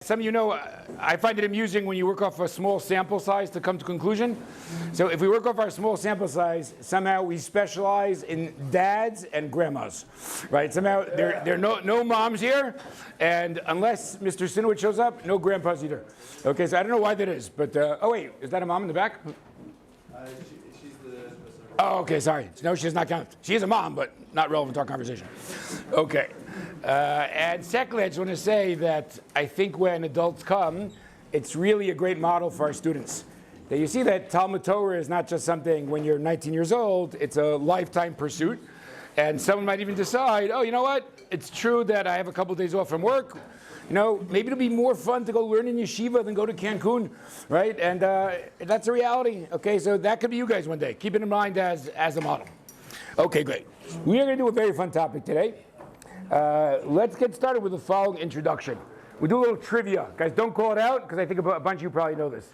some of you know, I find it amusing when you work off a small sample size to come to conclusion. So if we work off our small sample size, somehow we specialize in dads and grandmas, right? Somehow there are no moms here, and unless Mr. Sinowitz shows up, no grandpas either. Okay, so I don't know why that is, but, oh wait, is that a mom in the back? She's the... Oh, okay, sorry. No, she does not count. She is a mom, but not relevant to our conversation. Okay. And secondly, I just want to say that I think when adults come, it's really a great model for our students. That you see that Talmud Torah is not just something when you're 19 years old, it's a lifetime pursuit. And someone might even decide, oh, you know what? It's true that I have a couple of days off from work. You know, maybe it'll be more fun to go learn in yeshiva than go to Cancun, right? And that's a reality. Okay, so that could be you guys one day. Keep it in mind as a model. Okay, great. We are going to do a very fun topic today. Let's get started with the following introduction. We'll do a little trivia. Guys, don't call it out, because I think a bunch of you probably know this.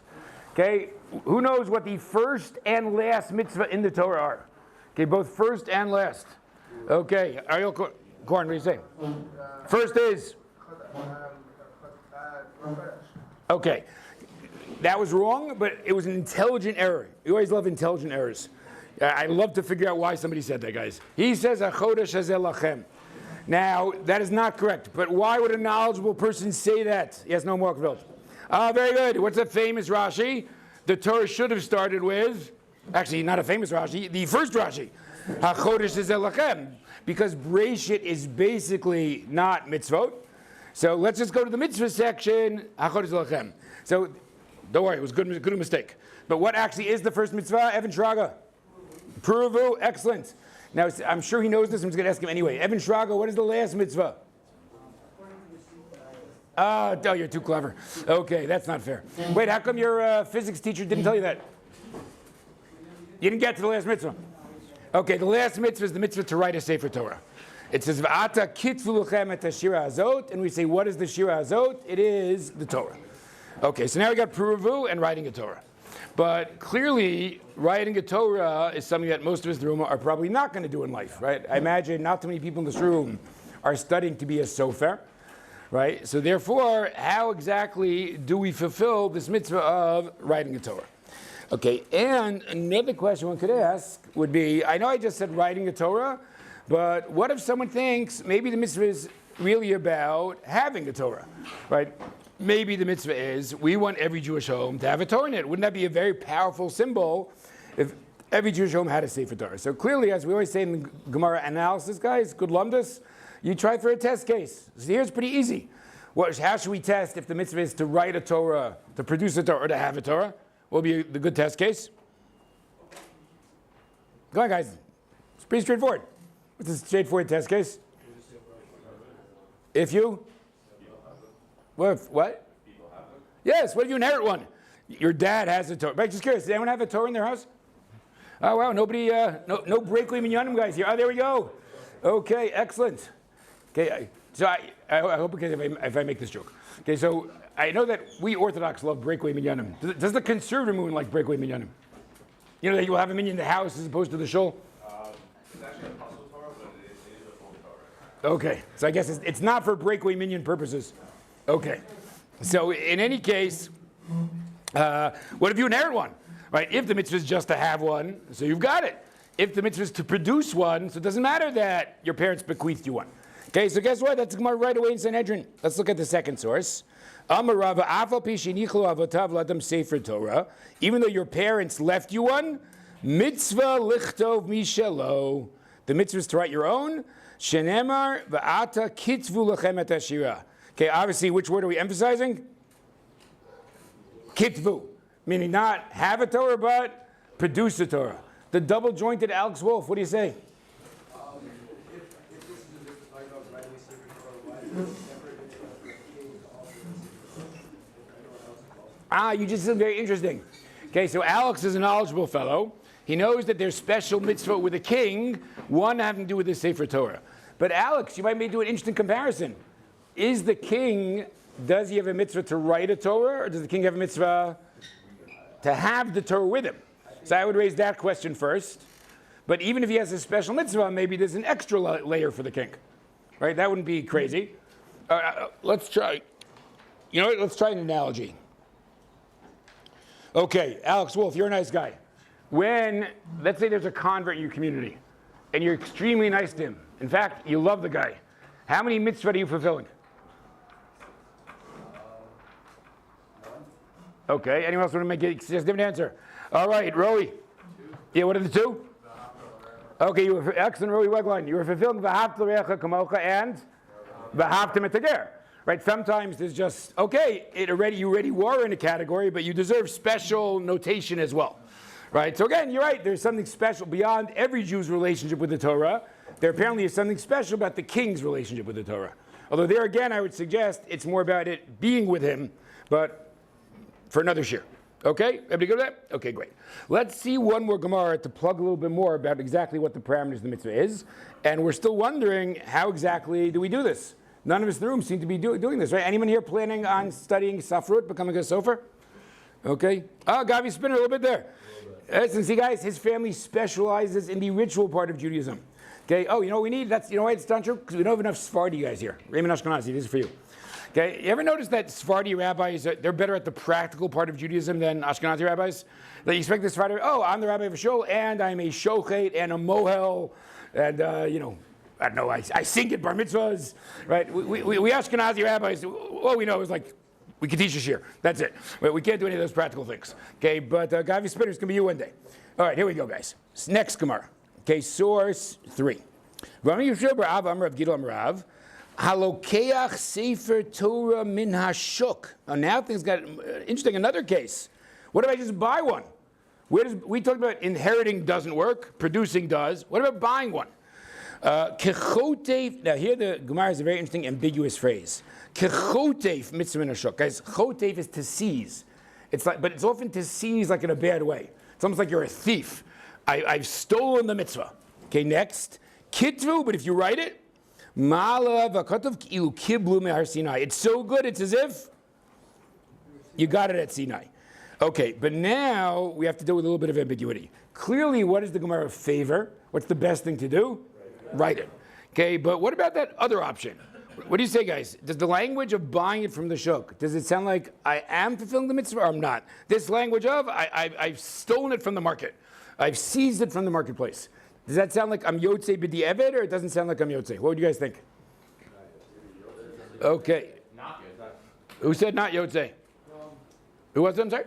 Okay, who knows what the first and last mitzvah in the Torah are? Okay, both first and last. Okay, Ariel Korn, what do you say? First is? Okay, that was wrong, but it was an intelligent error. You always love intelligent errors. I love to figure out why somebody said that, guys. He says, "Achodesh hazeh lachem." Now, that is not correct, but why would a knowledgeable person say that? Yes, no, Markveld. Very good. What's a famous Rashi? The Torah should have started with, actually, not a famous Rashi, the first Rashi. "Achodesh hazeh lachem," because Breshit is basically not mitzvot. So let's just go to the mitzvah section. HaChodesh Lachem. So don't worry, it was good mistake. But what actually is the first mitzvah? Evan Shraga. Puravu, excellent. Now I'm sure he knows this. I'm just going to ask him anyway. Evan Shraga, what is the last mitzvah? Oh, you're too clever. Okay, that's not fair. Wait, how come your physics teacher didn't tell you that? You didn't get to the last mitzvah. Okay, the last mitzvah is the mitzvah to write a Sefer Torah. It says, V'ata kitvu lechem et hashira hazot, and we say, what is the shira hazot? It is the Torah. Okay, so now we got puravu and writing a Torah. But clearly, writing a Torah is something that most of us in the room are probably not going to do in life, right? I imagine not too many people in this room are studying to be a sofer, right? So therefore, how exactly do we fulfill this mitzvah of writing a Torah? Okay, and another question one could ask would be, I know I just said writing a Torah, but what if someone thinks maybe the mitzvah is really about having a Torah, right? Maybe the mitzvah is we want every Jewish home to have a Torah in it. Wouldn't that be a very powerful symbol if every Jewish home had a Sefer Torah? So clearly, as we always say in the Gemara analysis, guys, good lumdus, you try for a test case. So here's pretty easy. How should we test if the mitzvah is to write a Torah, to produce a Torah, or to have a Torah? What will be the good test case? Go on, guys. It's pretty straightforward. What's a straightforward test case? If you? What? Yes, what if you inherit one? Your dad has a Torah. But just curious, does anyone have a Torah in their house? Oh, wow, nobody, no breakaway minyanim guys here. Oh, there we go. Okay, excellent. Okay, so I hope because if I make this joke. Okay, so I know that we Orthodox love breakaway minyanim. Does the conservative movement like breakaway minyanim? You know that you'll have a minyan in the house as opposed to the shul? It's actually a puzzle Torah, but it is a full Torah. Okay, so I guess it's not for breakaway minyan purposes. Okay, so in any case, what if you inherit one? Right? If the mitzvah is just to have one, so you've got it. If the mitzvah is to produce one, so it doesn't matter that your parents bequeathed you one. Okay, so guess what? That's Gemara right away in Sanhedrin. Let's look at the second source. Even though your parents left you one, mitzvah lichtov mishelo. The mitzvah is to write your own. Shenemar va'ata kitvu lechem et hashira. Okay, obviously, which word are we emphasizing? Kitvu, meaning not have a Torah, but produce a Torah. The double-jointed Alex Wolf, what do you say? If this is a different type of writing a Sefer Torah, why is it separate into You just said very interesting. Okay, so Alex is a knowledgeable fellow. He knows that there's special mitzvah with a king, one having to do with the Sefer Torah. But Alex, you might do an interesting comparison. Is the king, does he have a mitzvah to write a Torah, or does the king have a mitzvah to have the Torah with him? So I would raise that question first. But even if he has a special mitzvah, maybe there's an extra layer for the king. Right? That wouldn't be crazy. Let's try. You know what? Let's try an analogy. Okay, Alex Wolf, you're a nice guy. When, let's say there's a convert in your community, and you're extremely nice to him. In fact, you love the guy. How many mitzvah are you fulfilling? Okay, anyone else want to make a different answer? All right, Roey. Yeah, what are the two? Okay, you were excellent, Roey Wegline. You were fulfilling v'ahavta l'reacha kamocha and v'ahavta mitager. Right? Sometimes there's just okay. You already were in a category, but you deserve special notation as well. Right? So again, you're right. There's something special beyond every Jew's relationship with the Torah. There apparently is something special about the king's relationship with the Torah. Although there again, I would suggest it's more about it being with him, but for another shiur. Okay? Everybody good with that? Okay, great. Let's see one more Gemara to plug a little bit more about exactly what the parameters of the mitzvah is. And we're still wondering, how exactly do we do this? None of us in the room seem to be doing this, right? Anyone here planning on studying Safrut, becoming a sofer? Okay. Oh, Gavi Spinner, a little bit there. Listen, see, guys, his family specializes in the ritual part of Judaism. Okay. Oh, you know what we need? You know why it's not true? Because we don't have enough Sephardi guys here. Raymond Ashkenazi, this is for you. Okay, you ever notice that Sephardi rabbis, they're better at the practical part of Judaism than Ashkenazi rabbis? That you expect the Sephardi, I'm the rabbi of a shul, and I'm a shochet and a mohel, and I don't know, I sing at bar mitzvahs, right? We Ashkenazi rabbis, all we know is like, we can teach a shiur. That's it. We can't do any of those practical things. Okay, but Gavi Spinner's going to be you one day. All right, here we go, guys. Next Gemara. Okay, source 3. Halokeach sefer Torah min hashuk. Now things got interesting. Another case. What if I just buy one? We talked about inheriting doesn't work, producing does. What about buying one? Kechotef. Now here the Gemara is a very interesting ambiguous phrase. Kechotef mitzvah min hashuk. Guys, chotef is to seize. But it's often to seize like in a bad way. It's almost like you're a thief. I've stolen the mitzvah. Okay, next. Kitvu, but if you write it, it's so good, it's as if you got it at Sinai. Okay, but now we have to deal with a little bit of ambiguity. Clearly, what does the Gemara favor? What's the best thing to do? Write it. Okay, but what about that other option? What do you say, guys? Does the language of buying it from the shuk, does it sound like I am fulfilling the mitzvah or I'm not? This language of, I've stolen it from the market. I've seized it from the marketplace. Does that sound like I'm Yotzei b'di'eved, or it doesn't sound like I'm Yotzei? What would you guys think? Okay. Who said not Yotzei? Who was it? I'm sorry?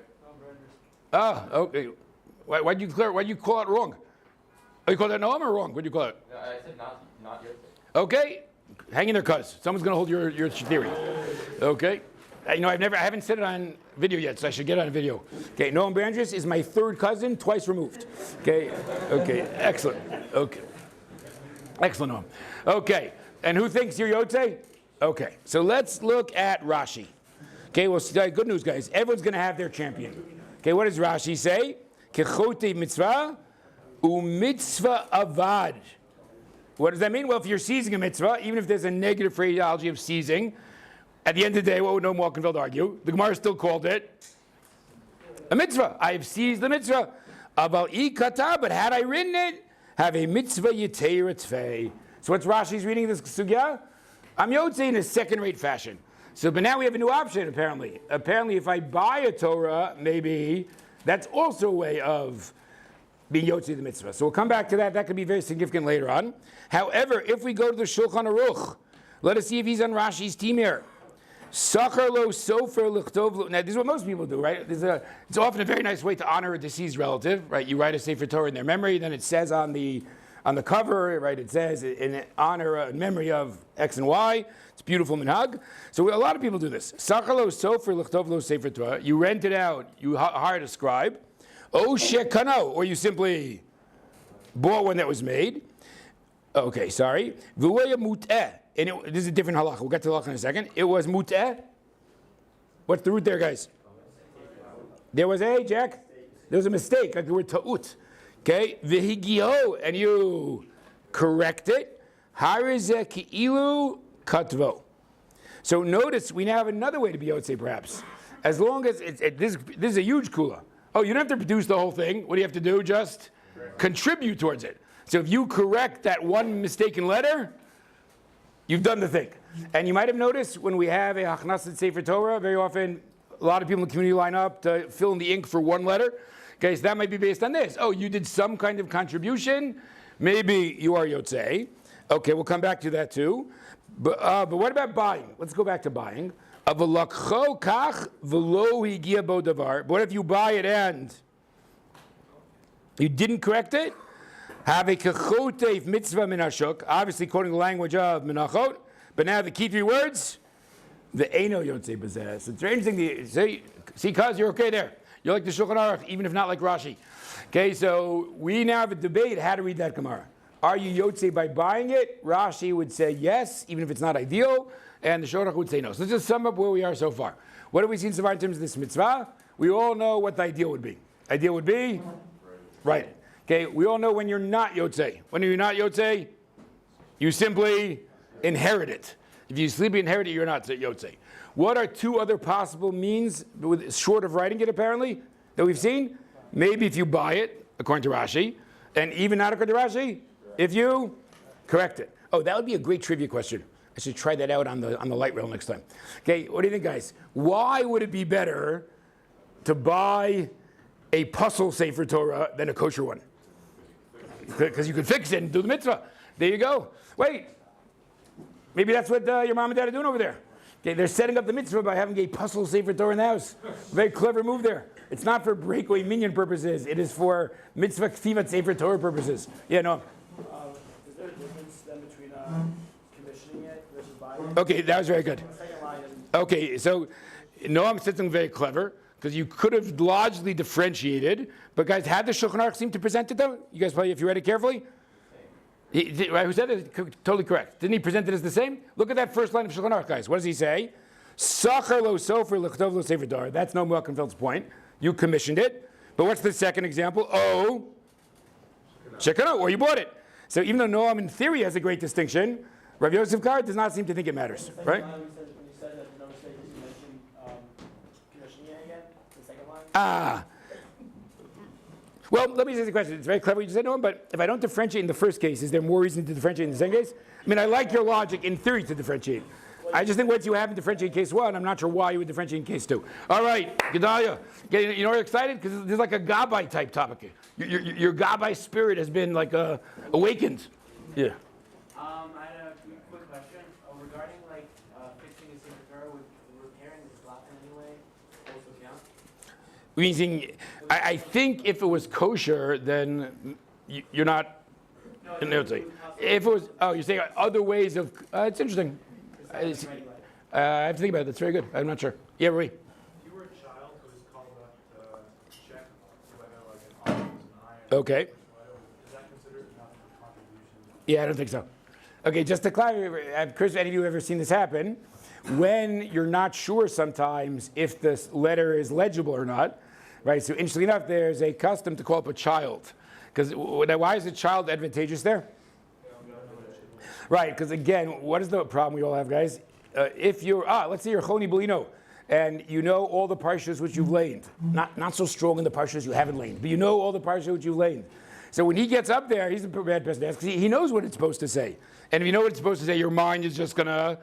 Okay. Why'd you call it wrong? Oh, you called it Noam or wrong? What'd you call it? No, I said not Yotzei. Okay. Hang in there, cuz. Someone's going to hold your theory. Okay. I haven't said it on video yet, so I should get it on video. Okay, Noam Brandris is my third cousin, twice removed. Okay, excellent. Okay, excellent, Noam. Okay, and who thinks you're Yotzei? Okay, so let's look at Rashi. Okay, well, good news, guys. Everyone's going to have their champion. Okay, what does Rashi say? Kechote mitzvah u'mitzvah avad. What does that mean? Well, if you're seizing a mitzvah, even if there's a negative phraseology of seizing, at the end of the day, what would Noam Walkenfeld argue? The Gemara still called it a mitzvah. I have seized the mitzvah. Aval ikata, but had I written it, have a mitzvah yiteir tzvei. So what's Rashi's reading this sugya? I'm Yotzei in a second-rate fashion. So, but now we have a new option, apparently. Apparently, if I buy a Torah, maybe that's also a way of being Yotzei the mitzvah. So we'll come back to that. That could be very significant later on. However, if we go to the Shulchan Aruch, let us see if he's on Rashi's team here. Sachar lo sofer lichtov lo. Now, this is what most people do, right? It's often a very nice way to honor a deceased relative, right? You write a Sefer Torah in their memory, then it says on the cover, right? It says in honor, in memory of X and Y. It's beautiful minhag. So a lot of people do this. Sachar lo sofer lichtov lo Sefer Torah. You rent it out. You hired a scribe. O shekano, or you simply bought one that was made. Okay, sorry. V'ueya mut'eh. And this is a different halacha. We'll get to the halacha in a second. It was mut'eh. What's the root there, guys? There was Jack? There was a mistake, like the word ta'ut. Okay? V'higio, and you correct it. Harizeh ki'ilu katvo. So notice, we now have another way to be Yotzei, perhaps. As long as, this is a huge kula. Oh, you don't have to produce the whole thing. What do you have to do? Just contribute towards it. So if you correct that one mistaken letter, you've done the thing. And you might have noticed when we have a Hachnasat Sefer Torah, very often a lot of people in the community line up to fill in the ink for one letter. Okay, so that might be based on this. Oh, you did some kind of contribution. Maybe you are Yotzei. Okay, we'll come back to that too. But what about buying? Let's go back to buying. But what if you buy it and you didn't correct it? Have a kachotev mitzvah minashuk, obviously quoting the language of menachot, but now the key three words, the eino yotzei bazeh. It's very interesting to see, cuz you're okay there. You're like the Shulchan Aruch, even if not like Rashi. Okay, so we now have a debate how to read that Gemara. Are you yotzei by buying it? Rashi would say yes, even if it's not ideal, and the Shulchan Aruch would say no. So let's just sum up where we are so far. What have we seen so far in terms of this mitzvah? We all know what the ideal would be. Ideal would be right. Okay, we all know when you're not yotzei. When you're not yotzei, you simply inherit it. If you simply inherit it, you're not yotzei. What are two other possible means, short of writing it apparently, that we've seen? Maybe if you buy it, according to Rashi, and even not according to Rashi, if you correct it. Oh, that would be a great trivia question. I should try that out on the light rail next time. Okay, what do you think, guys? Why would it be better to buy a puzzle Sefer Torah than a kosher one? Because you could fix it and do the mitzvah. There you go. Wait. Maybe that's what your mom and dad are doing over there. Okay, they're setting up the mitzvah by having a puzzle Sefer Torah in the house. Very clever move there. It's not for breakaway minion purposes. It is for mitzvah ktivat Sefer Torah purposes. Yeah, no. Is there a difference then between commissioning it versus buying it? Okay, that was very good. The second line is Okay, so Noam said something very clever, because you could have logically differentiated, but guys, had the Shulchan Aruch seem to present it though? You guys probably, if you read it carefully? Right, who said it? Totally correct. Didn't he present it as the same? Look at that first line of Shulchan Aruch, guys. What does he say? Sachar lo sofer lechtov lo sefer Torah. That's Noam Welkenfeld's point. You commissioned it. But what's the second example? Oh, check it out, or you bought it. So even though Noam in theory has a great distinction, Rav Yosef Kar does not seem to think it matters, right? when you said that no mistake, you mentioned commissioning it again, the second line. Well, let me ask the question. It's very clever what you said, Noam, but if I don't differentiate in the first case, is there more reason to differentiate in the second case? I mean, I like your logic in theory to differentiate. I just think once you haven't differentiated in case one, I'm not sure why you would differentiate in case two. All right, Gedalia. You know, you're excited? Because there's like a Gabbai type topic. Your Gabbai spirit has been like awakened. Yeah. I had a quick question regarding fixing a Sefer Torah with repairing the slot in any way also count? Meaning, I think if it was kosher, then you're not. No, if it was, you're saying other ways of. It's interesting. I have to think about it. That's very good. I'm not sure. Yeah, Rui. If you were a child who was called up to check whether an iron was an iron, Okay. is that considered enough of a contribution? Yeah, I don't think so. Okay, just to clarify, Chris, any of you ever seen this happen? When you're not sure sometimes if this letter is legible or not, right? So interestingly enough, there's a custom to call up a child. Because why is a child advantageous there? Right, because again, what is the problem we all have, guys? If you're, let's say you're Choni Belino, and you know all the parshas which you've laid. Not so strong in the parshas you haven't laid, but you know all the parshas which you've laid. So when he gets up there, he's a bad person to ask, because he knows what it's supposed to say. And if you know what it's supposed to say, your mind is just gonna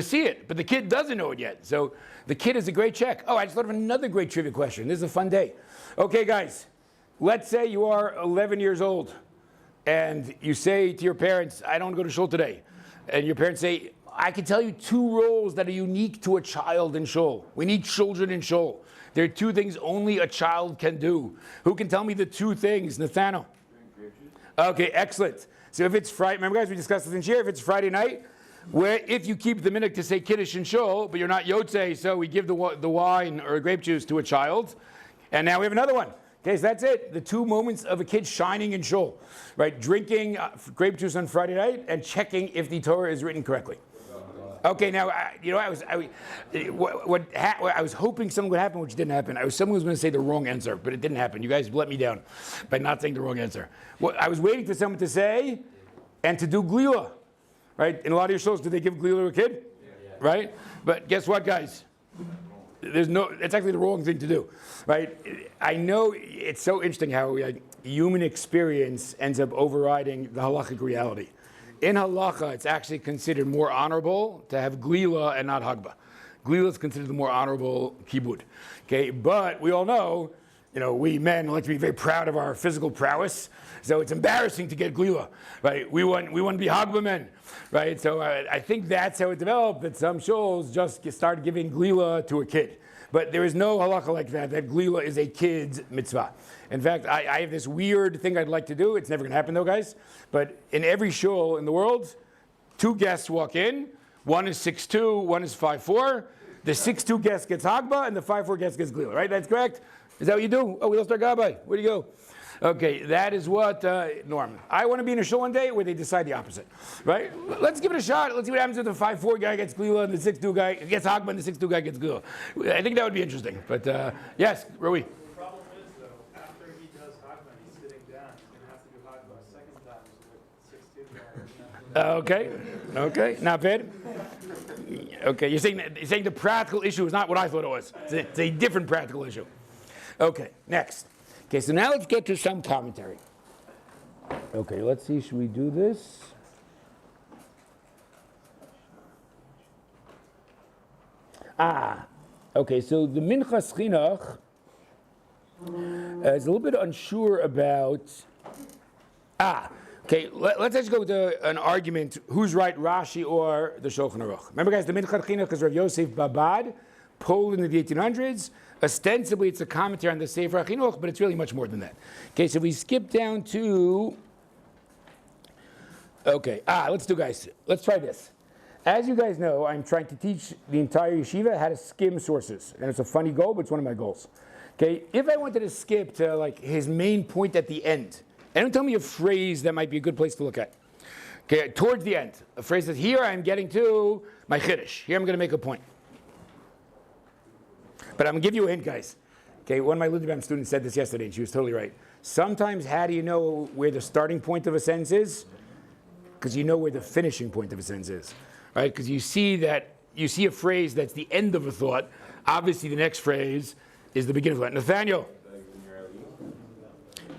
see it. But the kid doesn't know it yet. So the kid is a great check. Oh, I just thought of another great trivia question. This is a fun day. Okay, guys, let's say you are 11 years old. And you say to your parents, I don't go to shul today. And your parents say, I can tell you two roles that are unique to a child in shul. We need children in shul. There are two things only a child can do. Who can tell me the two things? Nathaniel. Okay, excellent. So if it's Friday, remember guys, we discussed this in Shiur, if it's Friday night, where if you keep the minhag to say Kiddush in shul, but you're not Yotzei, so we give the wine or grape juice to a child. And now we have another one. Okay, so that's it. The two moments of a kid shining in shul, right? Drinking grape juice on Friday night and checking if the Torah is written correctly. Okay, now I was hoping something would happen, which didn't happen. Someone was going to say the wrong answer, but it didn't happen. You guys let me down by not saying the wrong answer. Well, I was waiting for someone to say and to do glila, right? In a lot of your shows, do they give glila to a kid? Yeah. Right? But guess what, guys? It's actually the wrong thing to do, right? I know it's so interesting how human experience ends up overriding the halachic reality. in halacha, it's actually considered more honorable to have glila and not hagba. Glila is considered the more honorable kibud. Okay, but we all know, we men like to be very proud of our physical prowess, so it's embarrassing to get glila, right? We want to be hagba men, right? So I think that's how it developed, that some shuls just started giving glila to a kid. But there is no halacha like that glila is a kid's mitzvah. In fact, I have this weird thing I'd like to do. It's never going to happen though, guys. But in every shul in the world, 2 guests walk in. One is 6'2", one is 5'4". The 6'2" guest gets hagba, and the 5'4" guest gets glila, right? That's correct? Is that what you do? Oh, we lost our gabbai. Where'd you go? Okay, that is what, Norm. I want to be in a shul one day where they decide the opposite, right? Let's give it a shot. Let's see what happens if the 5'4" guy gets glila and the 6'2" guy gets hagba and the 6'2" guy gets glila. I think that would be interesting. But yes, Rui. The problem is, though, after he does hagba, he's sitting down. He's going to have to do hagba a second time with 6'2" guy. Okay, not bad. Okay, you're saying the practical issue is not what I thought it was. It's a different practical issue. Okay, next. Okay, so now let's get to some commentary. Okay, let's see, should we do this? Okay, so the Minchas Chinuch is a little bit unsure about... Okay, let's actually go to an argument, who's right, Rashi or the Shulchan Aruch. Remember, guys, the Minchas Chinuch is Rav Yosef Babad, Poland in the 1800s. Ostensibly, it's a commentary on the Sefer HaChinuch, but it's really much more than that. Okay, so we skip down to... Okay, let's try this. As you guys know, I'm trying to teach the entire yeshiva how to skim sources. And it's a funny goal, but it's one of my goals. Okay, if I wanted to skip to his main point at the end, and don't tell me a phrase that might be a good place to look at. Okay, towards the end, a phrase that here I'm getting to my chiddush. Here I'm going to make a point. But I'm going to give you a hint, guys. Okay, one of my Ludibam students said this yesterday, and she was totally right. Sometimes, how do you know where the starting point of a sentence is? Because you know where the finishing point of a sentence is, right? Because you see a phrase that's the end of a thought. Obviously, the next phrase is the beginning of a thought. Nathaniel,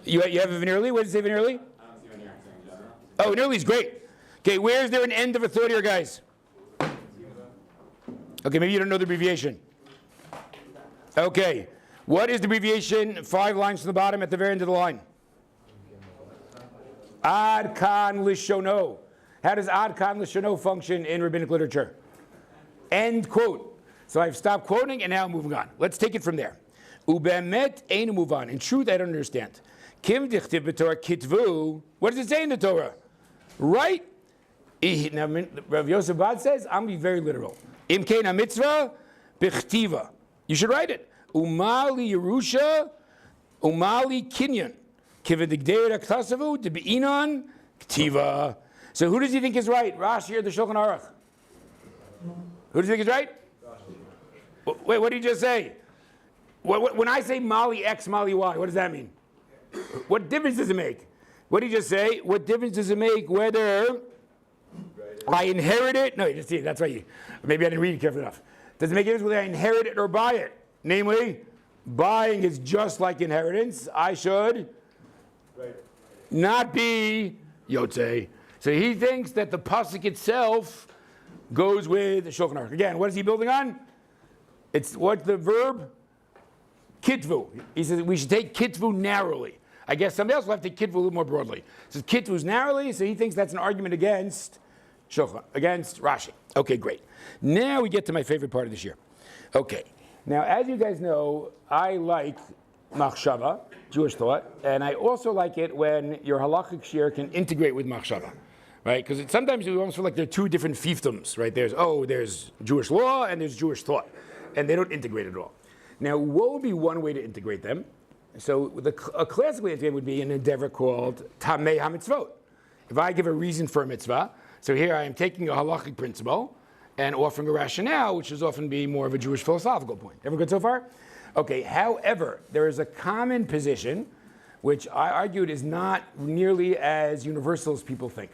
you have a venerally? What did you say, venerally? Oh, venerally is great. Okay, where is there an end of a thought here, guys? Okay, maybe you don't know the abbreviation. Okay, what is the abbreviation 5 lines from the bottom at the very end of the line? Ad kan lishono. How does ad kan lishono function in rabbinic literature? End quote. So I've stopped quoting and now I'm moving on. Let's take it from there. Ubemet ein move on. In truth, I don't understand. Kim dichtiv b'Torah kitvu. What does it say in the Torah? Right? Now, Rav Yosef Bad says, I'm going to be very literal. Im kein mitzvah b'chtiva. You should write it. Umali Yerusha, Umali Kinyan. Kivadigdeir aktasavu, debi'inan, ktiva. So who does he think is right? Rashi or the Shulchan Aruch? Who does he think is right? Wait, what did he just say? When I say Mali X, Mali Y, what does that mean? What difference does it make? What did he just say? What difference does it make whether I inherit it? No, you just see it. That's right. Maybe I didn't read it carefully enough. Does it make a difference whether I inherit it or buy it? Namely, buying is just like inheritance. I should not be Yotzei. So he thinks that the pasuk itself goes with the Shulchan Aruch. Again, what is he building on? What's the verb? Kitvu. He says we should take kitvu narrowly. I guess somebody else will have to take kitvu a little more broadly. He says kitvu's narrowly, so he thinks that's an argument against Shulchan, against Rashi. Okay, great. Now we get to my favorite part of this year. Okay. Now, as you guys know, I like machshava, Jewish thought, and I also like it when your halachic shiur can integrate with machshava, right? Because sometimes we almost feel like there are 2 different fiefdoms, right? There's Jewish law and there's Jewish thought, and they don't integrate at all. Now, what would be one way to integrate them? So a classic way to integrate would be an endeavor called Tamei HaMitzvot. If I give a reason for a mitzvah, so here I am taking a halachic principle and offering a rationale, which is often be more of a Jewish philosophical point. Everyone good so far? Okay, however, there is a common position, which I argued is not nearly as universal as people think.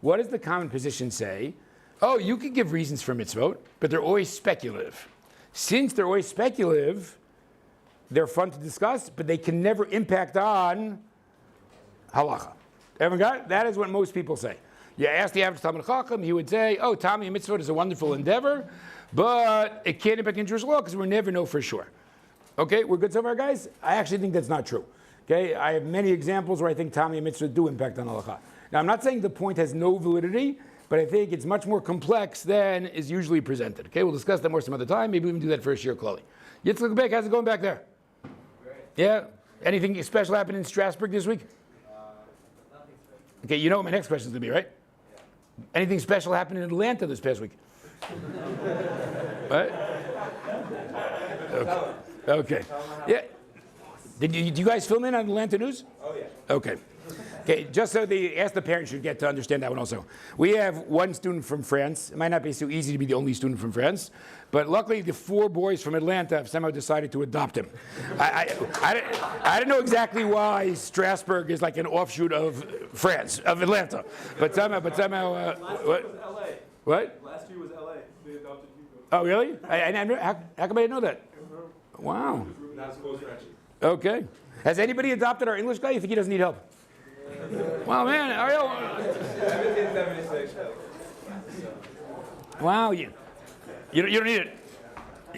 What does the common position say? Oh, you can give reasons for mitzvot, but they're always speculative. Since they're always speculative, they're fun to discuss, but they can never impact on halacha. Everyone got it? That is what most people say. You ask the average Talmud Chacham, he would say, oh, Tami Mitzvot is a wonderful endeavor, but it can't impact Jewish law because we'll never know for sure. Okay, we're good so far, guys? I actually think that's not true. Okay, I have many examples where I think Tami Mitzvot do impact on halacha. Now, I'm not saying the point has no validity, but I think it's much more complex than is usually presented. Okay, we'll discuss that more some other time. Maybe we can do that for a Shiur Klali. Yitzchak Beck, how's it going back there? Great. Yeah? Anything special happened in Strasbourg this week? Nothing special. Okay, you know what my next question is going to be, right? Yeah. Anything special happened in Atlanta this past week? What? Okay. Okay. Yeah. Do you guys film in on Atlanta News? Oh, yeah. Okay. Okay, just so the parents should get to understand that one also. We have one student from France. It might not be so easy to be the only student from France, but luckily the 4 boys from Atlanta have somehow decided to adopt him. I don't know exactly why Strasbourg is like an offshoot of France, of Atlanta, but somehow Last year what? was LA. What? Last year was LA. They adopted Hugo. Oh, really? How come I didn't know that? Wow. Not supposed to actually. Okay. Has anybody adopted our English guy? You think he doesn't need help? Well, man, Ariel. 1776. Wow, you don't need it.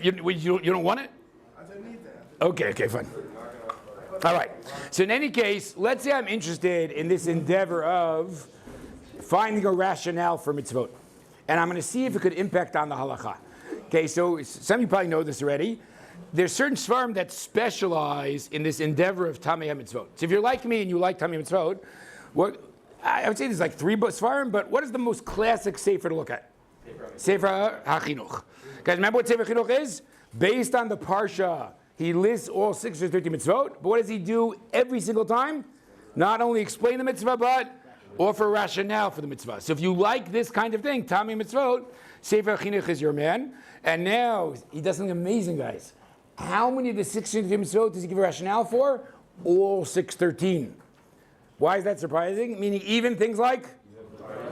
You don't want it? I don't need that. Okay, fine. All right. So in any case, let's say I'm interested in this endeavor of finding a rationale for mitzvot, and I'm going to see if it could impact on the halacha. Okay, so some of you probably know this already. There's certain svarim that specialize in this endeavor of Tamei HaMitzvot. So if you're like me and you like Tamei HaMitzvot, I would say there's like 3 svarim, but what is the most classic sefer to look at? Sefer HaChinuch. Guys, remember what Sefer HaChinuch is? Based on the Parsha, he lists all 630 mitzvot, but what does he do every single time? Not only explain the mitzvah, but offer rationale for the mitzvah. So if you like this kind of thing, Tamei HaMitzvot, Sefer HaChinuch is your man. And now, he does something amazing, guys. How many of the 613 mitzvot does he give a rationale for? All 613. Why is that surprising? Meaning even things like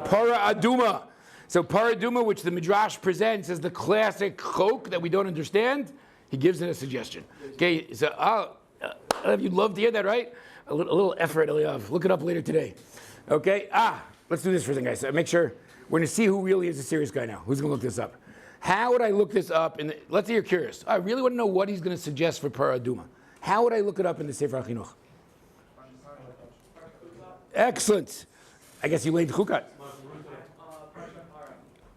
Para Aduma. So Para Aduma, which the Midrash presents as the classic chok that we don't understand, he gives it a suggestion. Okay, so you'd love to hear that, right? A little effort, Eliav. Look it up later today. Okay, let's do this for a second, guys. So make sure, we're going to see who really is a serious guy now. Who's going to look this up? How would I look this up? Let's say you're curious. I really want to know what he's going to suggest for Para Aduma. How would I look it up in the Sefer HaChinuch? Excellent. I guess you laid Chukat.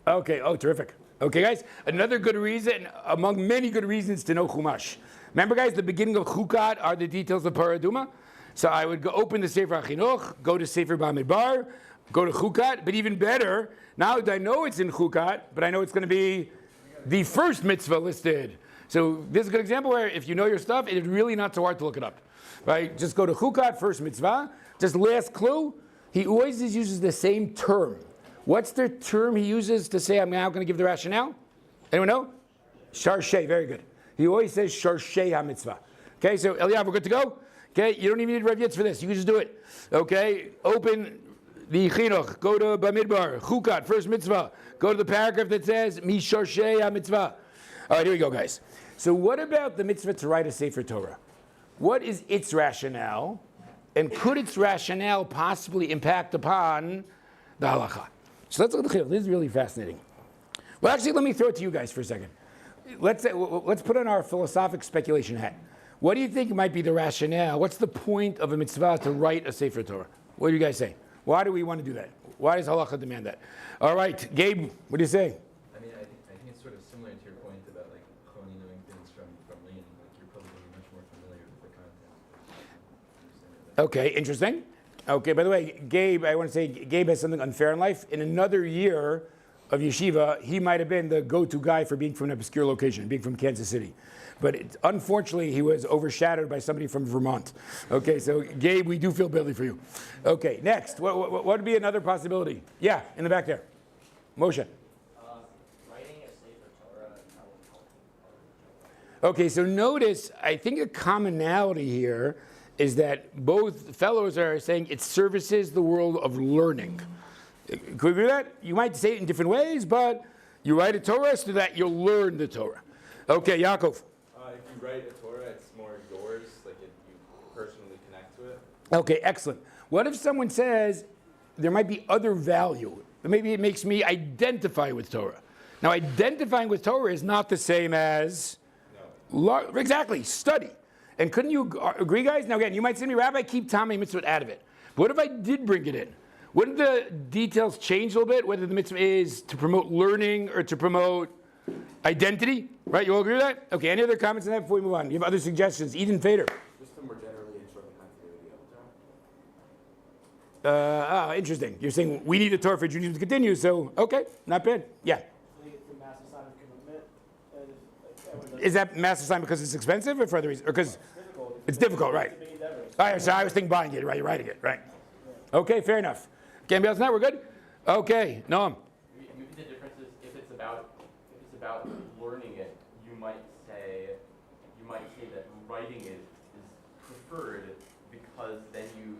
Okay, terrific. Okay, guys, another good reason, among many good reasons to know Chumash. Remember, guys, the beginning of Chukat are the details of Para Aduma. So I would go open the Sefer HaChinuch, go to Sefer Bamidbar, go to Chukat, but even better, now that I know it's in Chukat, but I know it's going to be the first mitzvah listed. So this is a good example where if you know your stuff, it's really not so hard to look it up. Right? Just go to Chukat, first mitzvah. Just last clue, he always uses the same term. What's the term he uses to say I'm now going to give the rationale? Anyone know? Sharshei, very good. He always says Sharshei HaMitzvah. Okay, so Eliyav, we're good to go? Okay, you don't even need Rav Yitz for this. You can just do it. Okay, open the Chinuch, go to Bamidbar, Chukat, first mitzvah. Go to the paragraph that says Mi Sharshei HaMitzvah. All right, here we go, guys. So what about the mitzvah to write a Sefer Torah? What is its rationale? And could its rationale possibly impact upon the halacha? So let's look at the Chinuch. This is really fascinating. Well, actually, let me throw it to you guys for a second. Let's put on our philosophic speculation hat. What do you think might be the rationale? What's the point of a mitzvah to write a Sefer Torah? What do you guys say? Why do we want to do that? Why does halacha demand that? All right, Gabe, what do you say? I mean, I think it's sort of similar to your point about like Choni knowing things from leaning. Like you're probably much more familiar with the content. Okay, interesting. Okay, by the way, Gabe, I want to say Gabe has something unfair in life. In another year of yeshiva, he might have been the go-to guy for being from an obscure location, being from Kansas City. But unfortunately, he was overshadowed by somebody from Vermont. Okay, so Gabe, we do feel badly for you. Okay, next, what would be another possibility? Yeah, in the back there. Moshe. Writing a Sefer Torah, how would help? Okay, so notice, I think a commonality here is that both fellows are saying it services the world of learning. Could we agree with that? You might say it in different ways, but you write a Torah so that you'll learn the Torah. Okay, Yaakov. If you write a Torah, it's more yours, like you personally connect to it. Okay, excellent. What if someone says, there might be other value. Maybe it makes me identify with Torah. Now, identifying with Torah is not the same as, exactly, study. And couldn't you agree, guys? Now, again, you might say to me, Rabbi, keep Tamei Mitzvah out of it. But what if I did bring it in? Wouldn't the details change a little bit, whether the mitzvah is to promote learning or to promote identity? Right? You all agree with that? Okay, any other comments on that before we move on? You have other suggestions? Eden Fader. Just to more generally ensure the continuity of Torah. Interesting. You're saying we need a Torah for Judaism to continue, so, okay, not bad. Yeah. It's a mass assignment commitment. And Is that mass assignment because it's expensive or for other reasons? Or because it's difficult, right? it's a big endeavor. All right, so I was thinking buying it, right? You're writing it, right? Okay, fair enough. Okay, anybody else on that? We're good? Okay, Noam. Maybe the difference is if it's about learning it, you might say that writing it is preferred because then you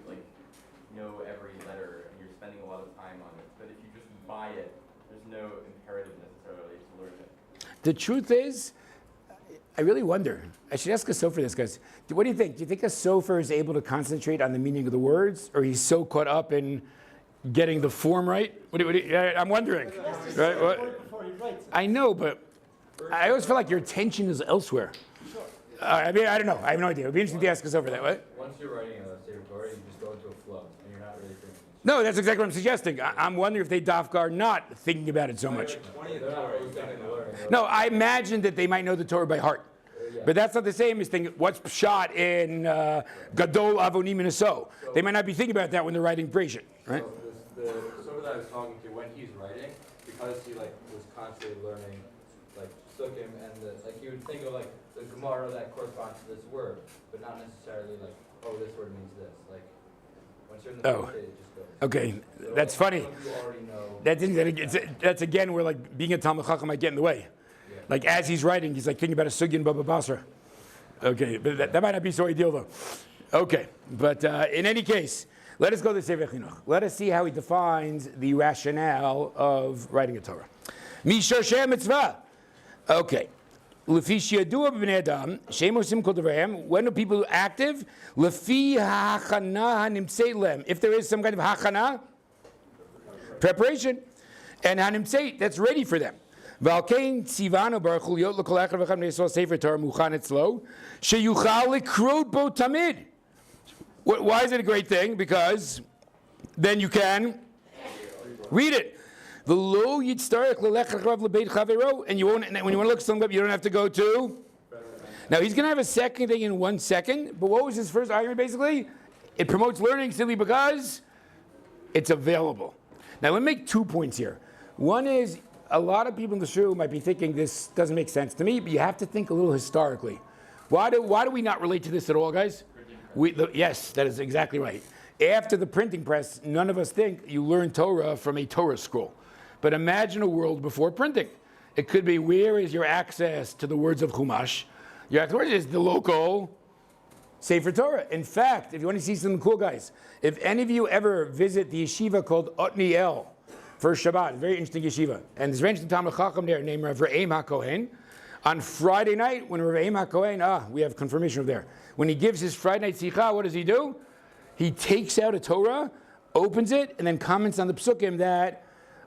know every letter and you're spending a lot of time on it. But if you just buy it, there's no imperative necessarily to learn it. The truth is, I really wonder. I should ask a Sofer this, guys. What do you think? Do you think a Sofer is able to concentrate on the meaning of the words, or he's so caught up in getting the form right? I'm wondering. Right? Before he writes it. I know, but I always feel like your attention is elsewhere. I mean, I don't know. I have no idea. It would be interesting to ask us over that. What? Once you're writing a Sefer Torah, you just go into a flow, and you're not really thinking. No, that's exactly what I'm suggesting. I'm wondering if they dafka are not thinking about it so much. 20 of the Torah, you're thinking the learning. No, I imagine that they might know the Torah by heart. But that's not the same as thinking what's shot in Gadol Avonim Minaso. They might not be thinking about that when they're writing Breshit, right? So the Sofer that I was talking to, when he's writing, because he was constantly learning Sukkim, and he would think of the Gemara that corresponds to this word, but not necessarily this word means this. Once you're in the Oh. state, it just goes. Okay, So that's funny. You already know. That's again where being a Talmud Chacham might get in the way. As he's writing, he's thinking about a sugya in Baba Basra. Okay, but that might not be so ideal though. Okay, but in any case, let us go to Sefer Chinuch. Let us see how he defines the rationale of writing a Torah. Mishar Shem Mitzvah. Okay. Lefi sheyadua b'bnei adam, she'em osim kol devreim. When are people active? Lefi ha'achana hanimtzeit lehem. If there is some kind of hachana, preparation, and hanimtzeit, that's ready for them. V'alkein tzivanu baruch hu liot l'kol echad v'echad m'Yisrael sefer Torah muchan etzlo, sheyuchal likrot bo tamid. Why is it a great thing? Because then you can read it. And you won't, when you want to look something up, you don't have to go to. Now he's going to have a second thing in 1 second. But what was his first argument? Basically, it promotes learning simply because it's available. Now let me make 2 points here. One is a lot of people in the shul might be thinking this doesn't make sense to me, but you have to think a little historically. Why do we not relate to this at all, guys? Yes, that is exactly right. After the printing press, none of us think you learn Torah from a Torah scroll. But imagine a world before printing. It could be, where is your access to the words of Chumash? Your access is the local Sefer Torah. In fact, if you want to see something cool, guys, if any of you ever visit the yeshiva called Otniel for Shabbat, very interesting yeshiva, and there's a very interesting Talmid Chacham there named Rav Re'em HaKohen. On Friday night, when Rav Re'em HaKohen, we have confirmation of there. When he gives his Friday night Sikha, what does he do? He takes out a Torah, opens it, and then comments on the psukim that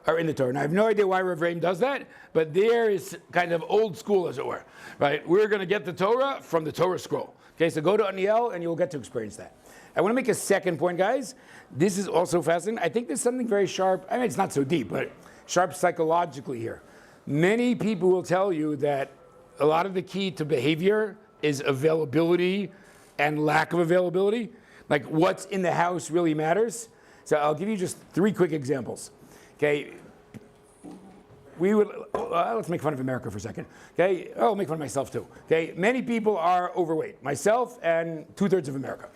are in the Torah. Now, I have no idea why Rav Re'em does that, but there is kind of old school, as it were. Right? We're going to get the Torah from the Torah scroll. Okay, so go to Aniel, and you'll get to experience that. I want to make a second point, guys. This is also fascinating. I think there's something very sharp. I mean, it's not so deep, but sharp psychologically here. Many people will tell you that a lot of the key to behavior is availability and lack of availability. Like what's in the house really matters. So I'll give you just 3 quick examples. Okay, let's make fun of America for a second. Okay, I'll make fun of myself too. Okay, many people are overweight, myself and 2/3 of America.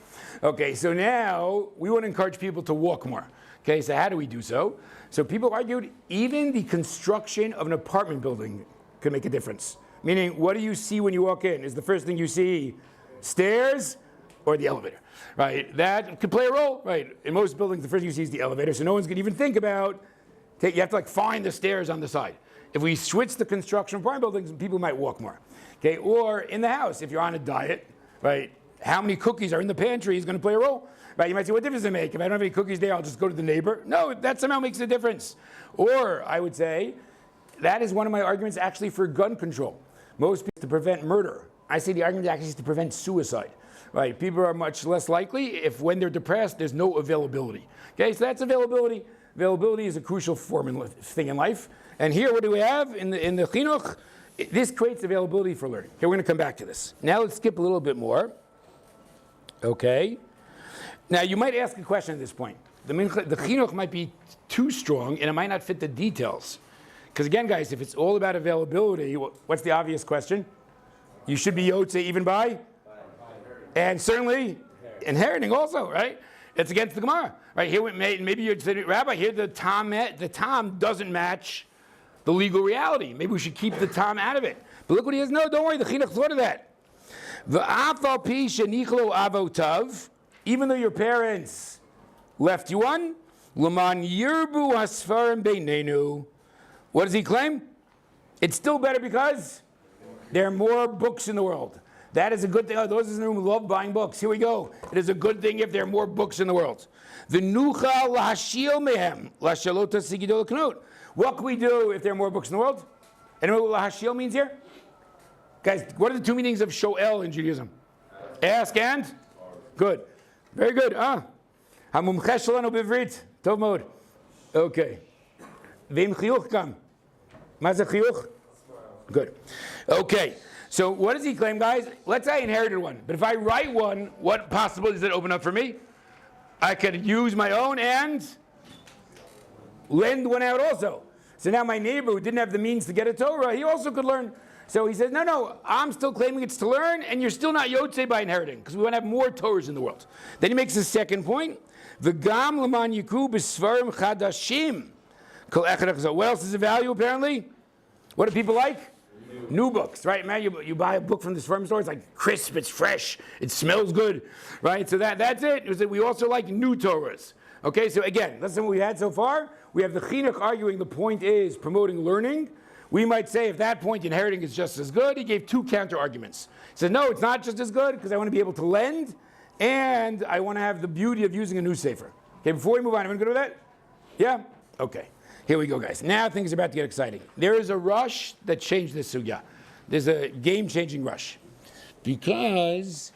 Okay, so now we want to encourage people to walk more. Okay, so how do we do so? So people argued even the construction of an apartment building could make a difference. Meaning, what do you see when you walk in? Is the first thing you see stairs or the elevator? Right, that could play a role. Right, in most buildings, the first thing you see is the elevator, so no one's going to even think about. You have to find the stairs on the side. If we switch the construction of apartment buildings, people might walk more. Okay, or in the house, if you're on a diet, right? How many cookies are in the pantry is going to play a role, Right? You might say, what difference does it make? If I don't have any cookies there, I'll just go to the neighbor. No, that somehow makes a difference. Or I would say, that is one of my arguments actually for gun control. Most people to prevent murder. I say the argument actually is to prevent suicide. Right? People are much less likely if when they're depressed, there's no availability. Okay, so that's availability. Availability is a crucial thing in life. And here, what do we have in the chinuch? This creates availability for learning. Okay, we're going to come back to this. Now let's skip a little bit more. Okay. Now you might ask a question at this point. The chinuch might be too strong and it might not fit the details. Because again, guys, if it's all about availability, what's the obvious question? You should be yotze even by? And certainly inheriting also, right? It's against the Gemara. Right, here maybe you'd say, Rabbi, here the tam doesn't match the legal reality. Maybe we should keep the tam out of it. But look what he has. No, don't worry, the chinuch thought of that. V'afal pi shenichlo avotav, even though your parents left you one, l'man yirbu hasfarim beinenu. What does he claim? It's still better because there are more books in the world. That is a good thing. Oh, those in the room who love buying books. Here we go. It is a good thing if there are more books in the world. V'nucha lahashil mehem lashalota sigidol knot. What can we do if there are more books in the world? Anyone know what lahashil means here? Guys, what are the two meanings of shoel in Judaism? Ask and? Good. Very good. Hamumche shalanu bivrit. Tov mod. Okay. V'im chiyuch kam. Ma ze chiyuch? Good. Okay. So what does he claim, guys? Let's say I inherited one. But if I write one, what possibilities does it open up for me? I could use my own and lend one out also. So now my neighbor who didn't have the means to get a Torah, he also could learn. So he says, no, I'm still claiming it's to learn, and you're still not yotze by inheriting, because we want to have more Torahs in the world. Then he makes a second point. V'gam l'man yiku b'svarim chadashim. What else is of value, apparently? What do people like? New books, right? Man, you buy a book from this firm store, it's like crisp, it's fresh, it smells good, right? So that's it. It was that we also like new Torahs. Okay, so again, listen to what we had so far. We have the chinuch arguing the point is promoting learning. We might say if that point inheriting is just as good, he gave two counter arguments. He said, no, it's not just as good because I want to be able to lend and I want to have the beauty of using a new sefer. Okay, before we move on, everyone good with that? Yeah? Okay. Here we go, guys. Now things are about to get exciting. There is a rush that changed this sugya. There's a game-changing rush. Because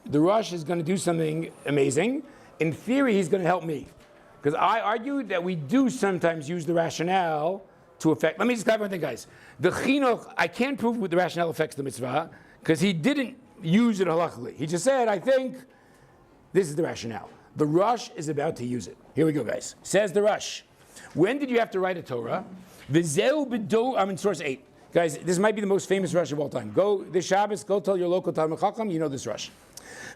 the rush is going to do something amazing. In theory, he's going to help me. Because I argued that we do sometimes use the rationale to affect. Let me just clarify one thing, guys. The chinuch, I can't prove what the rationale affects the mitzvah, because he didn't use it halachically. He just said, I think this is the rationale. The rush is about to use it. Here we go, guys. Says the rush. When did you have to write a Torah? I'm in source 8. Guys, this might be the most famous rush of all time. Go this Shabbos, go tell your local Talmud Chacham, you know this rush.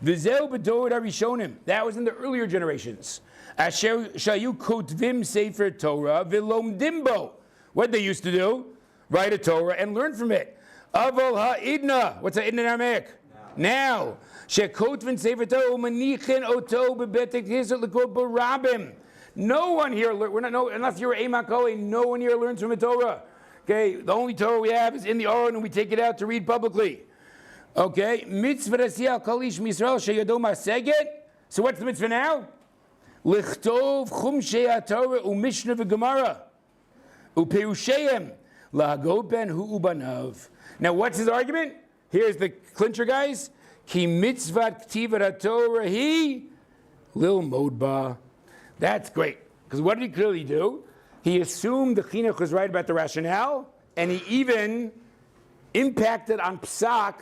That was in the earlier generations. Asher shayu kotvim sefer Torah v'lomdimbo. What they used to do? Write a Torah and learn from it. Avol ha'idna. What's ha'idna in Aramaic? Now. Shekotvin sefer Torah u'manichin oto bebetek hisot l'kot barabim. No one here, unless you're Eimah Kohen, no one here learns from a Torah. Okay, the only Torah we have is in the Aron and we take it out to read publicly. Okay, mitzvah rasiyah kolish misrael sheyado maseget. So what's the mitzvah now? Lichtov chumshei haTorah u'mishnah v'gemara u'perushayim lahagot ben hu'ubanav. Now what's his argument? Here's the clincher, guys. Ki mitzvat ktivat haTorah hi lil modba. That's great. Because what did he clearly do? He assumed the chinuch was right about the rationale, and he even impacted on psak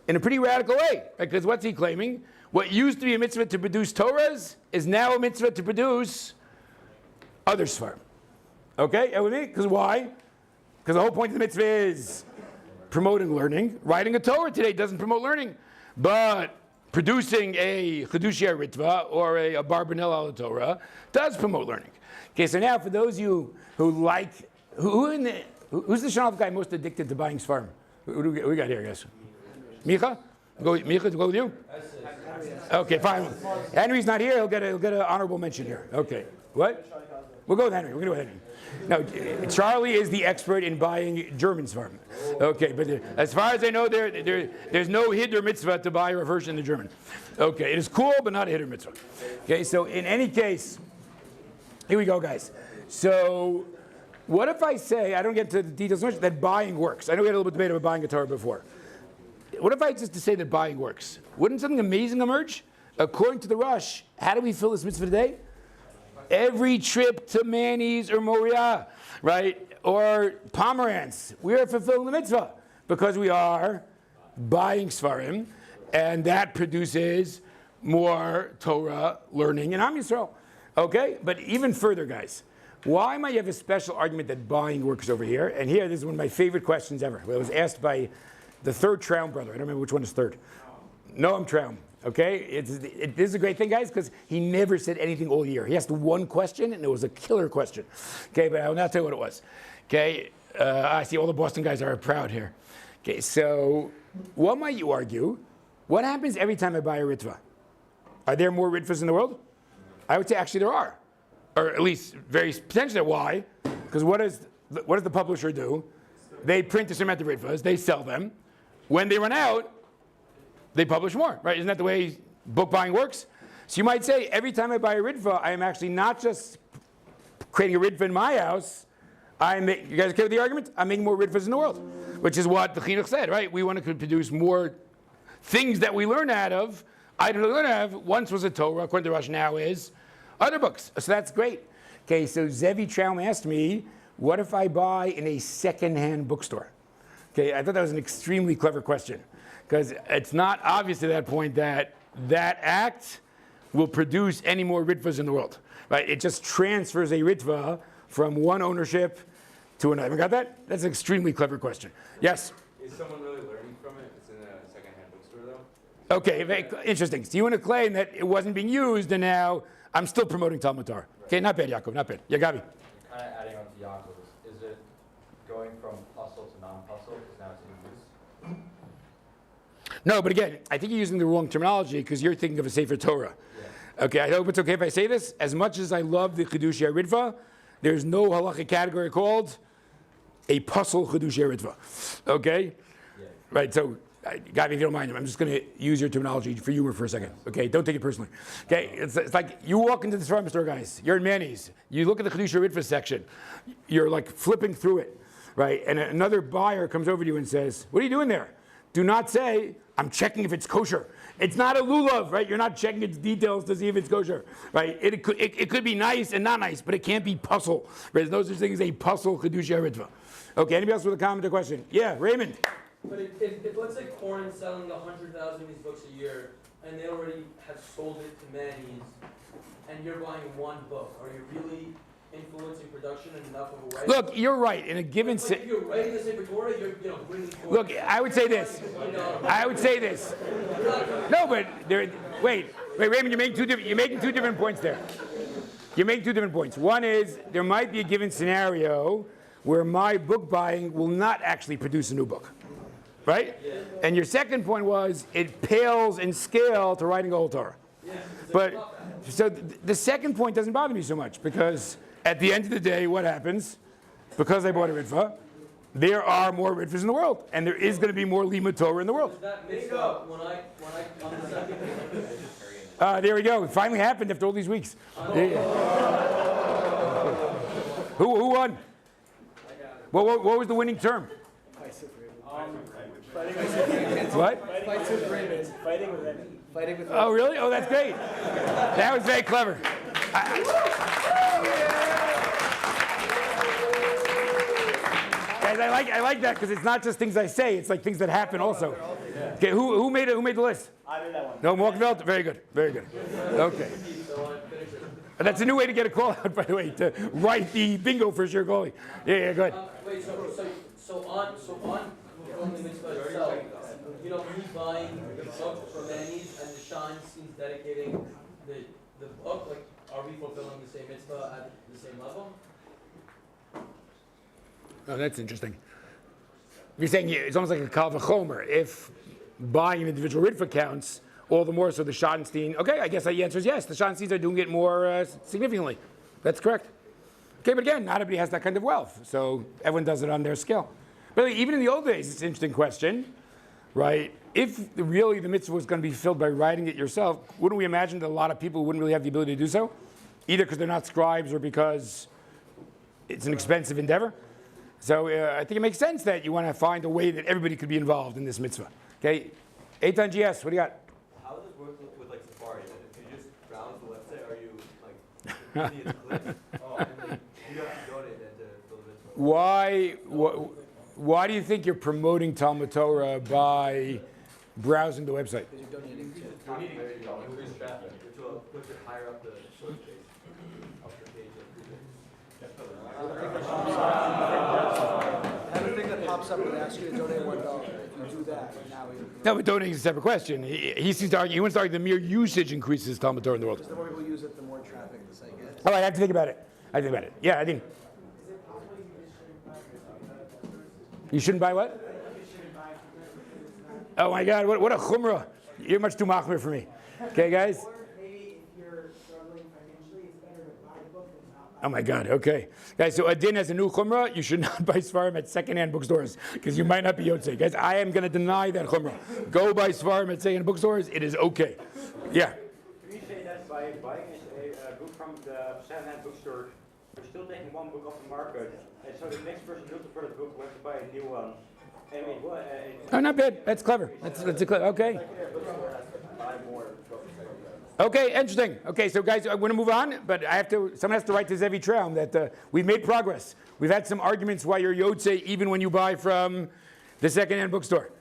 in a pretty radical way. Because what's he claiming? What used to be a mitzvah to produce Torahs is now a mitzvah to produce other svarim. Okay, you with me? Because why? Because the whole point of the mitzvah is promoting learning. Writing a Torah today doesn't promote learning. But producing a Chedushei Ritva or a Barbanel al Torah does promote learning. Okay, so now for those of you who like, who's the Shanov guy most addicted to buying Sfarim? Who do we got here, guys? Micha? Go, Micha, to go with you? Okay, fine. Henry's not here. He'll get an honorable mention here. Okay. What? We'll go with Henry. We're going to go with Henry. No, Charlie is the expert in buying German farm. Okay, but as far as I know, there's no Hiddur mitzvah to buy a version in the German. Okay, it is cool, but not a Hiddur mitzvah. Okay, so in any case, here we go, guys. So what if I say, I don't get into the details so much, that buying works? I know we had a little bit of debate about buying a Torah before. What if I just to say that buying works? Wouldn't something amazing emerge? According to the Rush, how do we fill this mitzvah today? Every trip to Manny's or Moriah, right, or Pomerantz, we are fulfilling the mitzvah because we are buying Sfarim, and that produces more Torah learning in Am Yisrael. Okay, but even further, guys, why might you have a special argument that buying works over here? And here, this is one of my favorite questions ever. It was asked by the third Traum brother. I don't remember which one is third. Noam Traum. Okay, this is a great thing, guys, because he never said anything all year. He asked one question, and it was a killer question. Okay, but I will not tell you what it was. Okay, I see all the Boston guys are proud here. Okay, so what might you argue? What happens every time I buy a Ritva? Are there more Ritvas in the world? I would say actually there are, or at least very potentially. Why? Because what does the publisher do? They print a certain amount of Ritvas, they sell them. When they run out, they publish more, right? Isn't that the way book buying works? So you might say, every time I buy a Ritva, I am actually not just creating a Ritva in my house. You guys okay with the argument? I'm making more Ritvas in the world, which is what the Chinuch said, right? We want to produce more things that we learn out of. Items to learn out of. Once was a Torah, according to Rush, now is other books. So that's great. Okay, so Zevi Traum asked me, what if I buy in a second-hand bookstore? Okay, I thought that was an extremely clever question. Because it's not obvious at that point that that act will produce any more Ritvas in the world. Right? It just transfers a Ritva from one ownership to another. Got that? That's an extremely clever question. Yes? Is someone really learning from it? It's in a secondhand bookstore, though? Okay, very interesting. So you want to claim that it wasn't being used, and now I'm still promoting Talmud Torah. Right. Okay, not bad, Yaakov, not bad. Yeah, Gabi. Kind of adding on to Yaakov's, is it going from puzzle to non-puzzle? Because now it's in use? No, but again, I think you're using the wrong terminology because you're thinking of a Sefer Torah. Yeah. Okay, I hope it's okay if I say this. As much as I love the Chedushei Ritva, there's no halachic category called a puzzle Chedushei Ritva. Okay? Yeah. Right, so, Gabi, if you don't mind, I'm just going to use your terminology for humor for a second. Okay, don't take it personally. Okay, it's like you walk into the farm store, guys. You're in Manny's. You look at the Chedushei Ritva section. You're like flipping through it, right? And another buyer comes over to you and says, what are you doing there? Do not say, I'm checking if it's kosher. It's not a lulav, right? You're not checking its details to see if it's kosher, right? It could be nice and not nice, but it can't be puzzle. Right? There's no such thing as a puzzle Chedushei Ritva. Okay, anybody else with a comment or question? Yeah, Raymond. But if let's say Koren's selling 100,000 of these books a year, and they already have sold it to Manny's, and you're buying one book, are you really influencing production enough of a way? Look, you're right. In a given But if you're writing the Sefer Torah, you're bringing Torah. Look, I would say this. I would say this. No, but wait, Raymond, you're making two different points there. You're making two different points. One is there might be a given scenario where my book buying will not actually produce a new book, right? Yeah. And your second point was it pales in scale to writing a whole Torah. Yeah, but so the second point doesn't bother me so much because at the end of the day, what happens? Because I bought a Ritva, there are more Ritvas in the world, and there is going to be more Limud Torah in the world. That makes up when I on the second. There we go. It finally happened after all these weeks. Who won? What was the winning term? What? Fighting with Oh, really? Oh, that's great. That was very clever. Guys, I like that because it's not just things I say; it's like things that happen also. Okay, who made it? Who made the list? I did that one. No, Morgenfeld. Very good. Very good. Okay. That's a new way to get a call out, by the way, to write the bingo for Shiur goalie. Yeah, go ahead. Wait, so on the mitzvah itself, me buying the book from Manny's and the Shine seems dedicating the book, like, are we fulfilling the same mitzvah at the same level? Oh, that's interesting. You're saying it's almost like a kal v'chomer. If buying an individual Ritva counts, all the more so the Schottenstein. Okay, I guess the answer is yes. The Schottensteins are doing it more significantly. That's correct. Okay, but again, not everybody has that kind of wealth, so everyone does it on their scale. But even in the old days, it's an interesting question, right? If really the mitzvah was going to be fulfilled by writing it yourself, wouldn't we imagine that a lot of people wouldn't really have the ability to do so? Either because they're not scribes or because it's an expensive endeavor. So I think it makes sense that you want to find a way that everybody could be involved in this mitzvah. Okay, Eitan GS, what do you got? How does it work with like Safari? If you just browse the website, are you like easy to click? Oh, and then you have to donate then to fill the mitzvah. Why do you think you're promoting Talmud Torah by browsing the website? Because you're donating to increase traffic, which will push it higher up the search page, up the page of Google. Have a thing that pops up and asks you to donate $1. If you do that, now you. No, but donating is a separate question. He seems to argue, he wants to argue the mere usage increases Talmud Torah in the world. The more people use it, the more traffic the site gets. All right, I have to think about it. Yeah, I think. You shouldn't buy what? Oh my God, what a chumrah. You're much too machmir for me. Okay, guys? Or maybe if you're struggling financially, it's better to buy a book than not buy. Oh my God, okay. Guys, so Adin has a new chumrah. You should not buy Svarim at secondhand bookstores because you might not be Yotzei. Guys, I am going to deny that chumrah. Go buy Svarim at secondhand bookstores. It is okay. Yeah. Can you say that by buying a book from the second-hand bookstore, you're still taking one book off the market, and so the next person looking for the book will have to buy a new one. I mean, Oh, not bad. That's clever. That's a clever. Okay. Okay, interesting. Okay, so guys, I want to move on, but someone has to write to Zevi Traum that we've made progress. We've had some arguments why you're Yotzei even when you buy from the second-hand bookstore.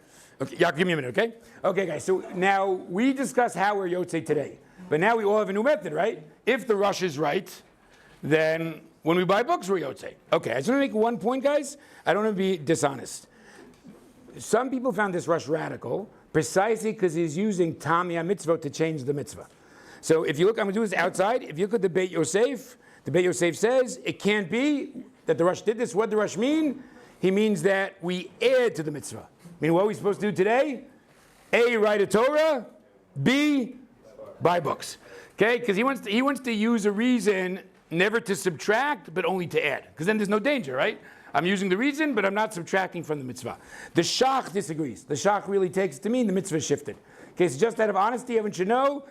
Okay, Yaakov, give me a minute, okay? Okay, guys, so now we discussed how we're Yotzei today, but now we all have a new method, right? If the rush is right, then when we buy books, we're Yotzei. Okay, I just want to make one point, guys. I don't want to be dishonest. Some people found this rush radical precisely because he's using Tamiya mitzvah to change the mitzvah. So if you look, I'm going to do this outside. If you look at the Beit Yosef, the Beit Yosef says it can't be that the rush did this. What did the rush mean? He means that we add to the mitzvah. I mean, what are we supposed to do today? A, write a Torah. B, buy books. Okay, because he wants to use a reason never to subtract, but only to add. Because then there's no danger, right? I'm using the reason, but I'm not subtracting from the mitzvah. The Shach disagrees. The Shach really takes it to mean the mitzvah shifted. Okay, so just out of honesty, everyone should know,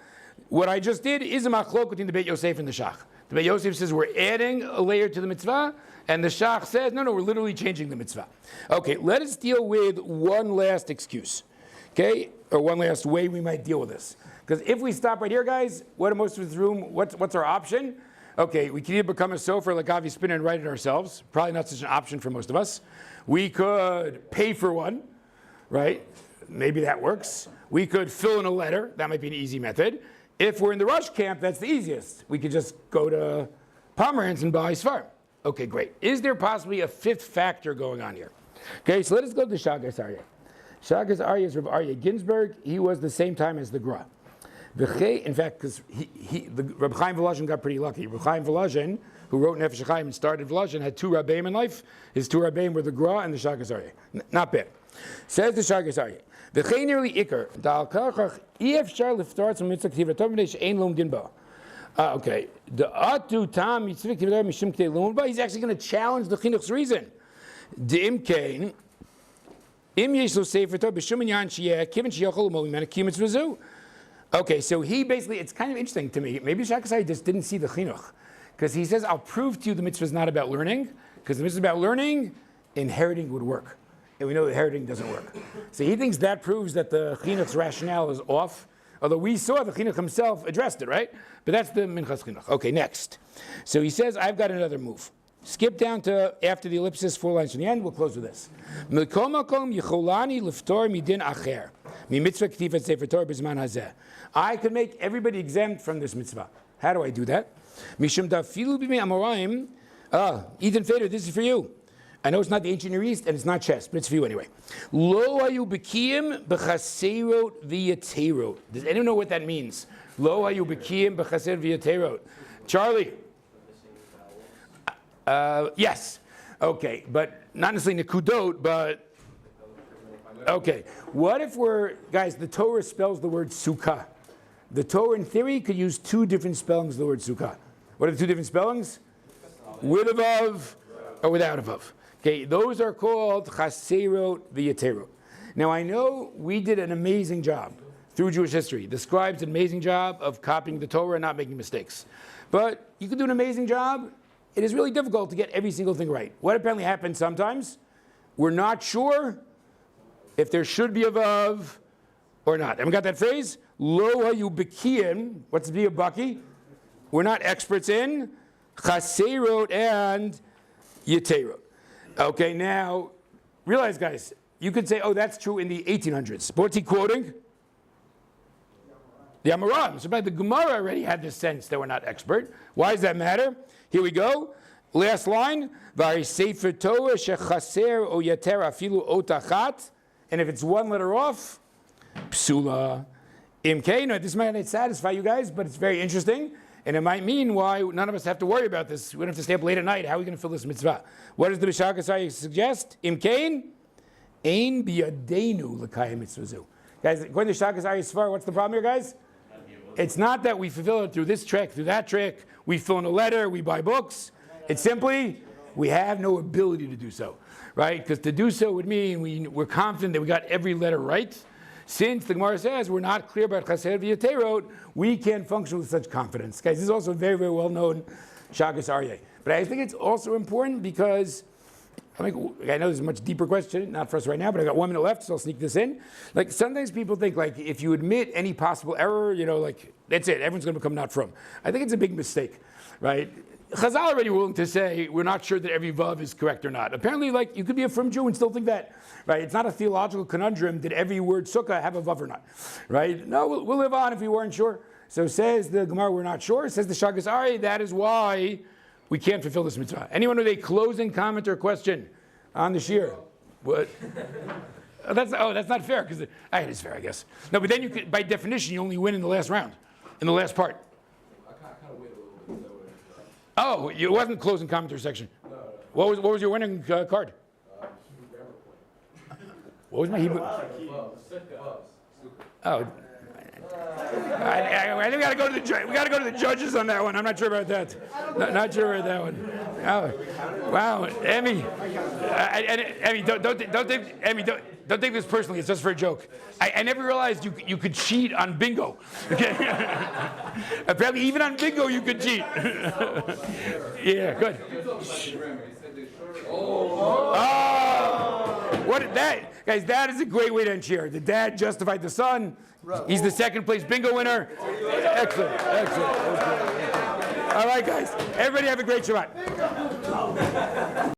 what I just did is a machlok between the Beit Yosef and the Shach. The Beit Yosef says we're adding a layer to the mitzvah, and the Shach says, no, we're literally changing the mitzvah. Okay, let us deal with one last excuse, okay, or one last way we might deal with this. Because if we stop right here, guys, what are most of this room, what's our option? Okay, we can either become a sofer like Avi Spinner and write it ourselves. Probably not such an option for most of us. We could pay for one, right? Maybe that works. We could fill in a letter. That might be an easy method. If we're in the rush camp, that's the easiest. We could just go to Pomeranz and buy Sfar. Okay, great. Is there possibly a fifth factor going on here? Okay, so let us go to the Shagas Aryeh. Shagas Aryeh is Rav Aryeh Ginsburg. He was the same time as the Gra. In fact, because Reb Chaim Volozhin got pretty lucky. Reb Chaim Volozhin, who wrote Nefesh HaChaim and started Volozhin, had two Rabbeim in life. His two Rabbeim were the Gra and the Shagas Aryeh. Not bad. Says the Shagas Aryeh. V'chei nearly ikar dal karchach efshar liftar tzom mitzvah k'tiv ratov b'nei she'ein lom din ba. Okay. The atu tam mitzvah k'tiv ratov mishum k'tei lom ba. He's actually going to challenge the chinuch's reason. D'im kein im yesh lo sefer tov b'shum inyan sheyeh kivin sheyochol l'mol mimena ki mitzvah zu. Okay, so he basically, it's kind of interesting to me. Maybe Shagas Aryeh just didn't see the chinuch. Because he says, I'll prove to you the mitzvah is not about learning. Because the mitzvah is about learning, inheriting would work. And we know that inheriting doesn't work. So he thinks that proves that the chinuch's rationale is off. Although we saw the chinuch himself addressed it, right? But that's the minchas chinuch. Okay, next. So he says, I've got another move. Skip down to after the ellipsis, 4 lines from the end. We'll close with this. I could make everybody exempt from this mitzvah. How do I do that? Ethan Fader, this is for you. I know it's not the ancient Near East and it's not chess, but it's for you anyway. Lo hayu b'kiyim b'chaserot v'yaterot. Does anyone know what that means? Lo hayu b'kiyim b'chaserot v'yaterot. Charlie? Yes. Okay, but not necessarily nekudot, but Okay, what if guys, the Torah spells the word sukkah. The Torah, in theory, could use two different spellings of the word sukkah. What are the two different spellings? With a vav or without a vav. Okay, those are called chaserot v'yaterot. Now, I know we did an amazing job through Jewish history. The scribes did an amazing job of copying the Torah and not making mistakes. But you can do an amazing job. It is really difficult to get every single thing right. What apparently happens sometimes, we're not sure if there should be a vav or not. Haven't got that phrase? Lo hayu bekiyin. What's the be of baki? We're not experts in chaserot and yaterot. Okay, now, realize, guys, you could say, oh, that's true in the 1800s. But what's he quoting? The Amoraim. So the Gemara already had this sense that we're not expert. Why does that matter? Here we go. Last line. Vari sefer Torah shechaser o yater afilu otachat. And if it's one letter off, psula. Imke. No, this might not satisfy you guys, but it's very interesting. And it might mean why none of us have to worry about this. We don't have to stay up late at night. How are we going to fill this mitzvah? What does the Bishar Kasai suggest? Imkein, ein biyadenu l'kayim mitzvazu. Guys, according to Bishar Kasai Svar, what's the problem here, guys? It's not that we fulfill it through this trick, through that trick. We fill in a letter, we buy books. It's simply, we have no ability to do so, right? Because to do so would mean we're confident that we got every letter right. Since the Gemara says we're not clear about chaser v'yaterot, we can't function with such confidence. Guys, this is also very, very well known Shagas Aryeh. But I think it's also important because, I know this is a much deeper question, not for us right now, but I got 1 minute left, so I'll sneak this in. Like sometimes people think like if you admit any possible error, that's it, everyone's going to become not from. I think it's a big mistake, right? Chazal already willing to say we're not sure that every vav is correct or not. Apparently, you could be a from Jew and still think that, right? It's not a theological conundrum. Did every word sukkah have a vav or not, right? No, we'll live on if we weren't sure. So says the Gemara, we're not sure. Says the Shagas Aryeh, that is why we can't fulfill this mitzvah. Anyone with a closing comment or question on the Shiur? What? That's not fair because it is fair, I guess. No, but then by definition, you only win in the last round, in the last part. Oh, it wasn't closing commentary section. No. What was your winning card? What was my Hebrew? Oh, I think we got to go to the judge. We got to go to the judges on that one. I'm not sure about that. Not sure about that one. Oh, wow, Emmy. Emmy, don't take this personally. It's just for a joke. I never realized you could cheat on bingo. Okay. Apparently, even on bingo, you could cheat. Yeah, good. What that, guys? That is a great way to end Shiur. The dad justified the son. He's the second place bingo winner. Excellent. Okay. All right, guys. Everybody have a great Shabbat.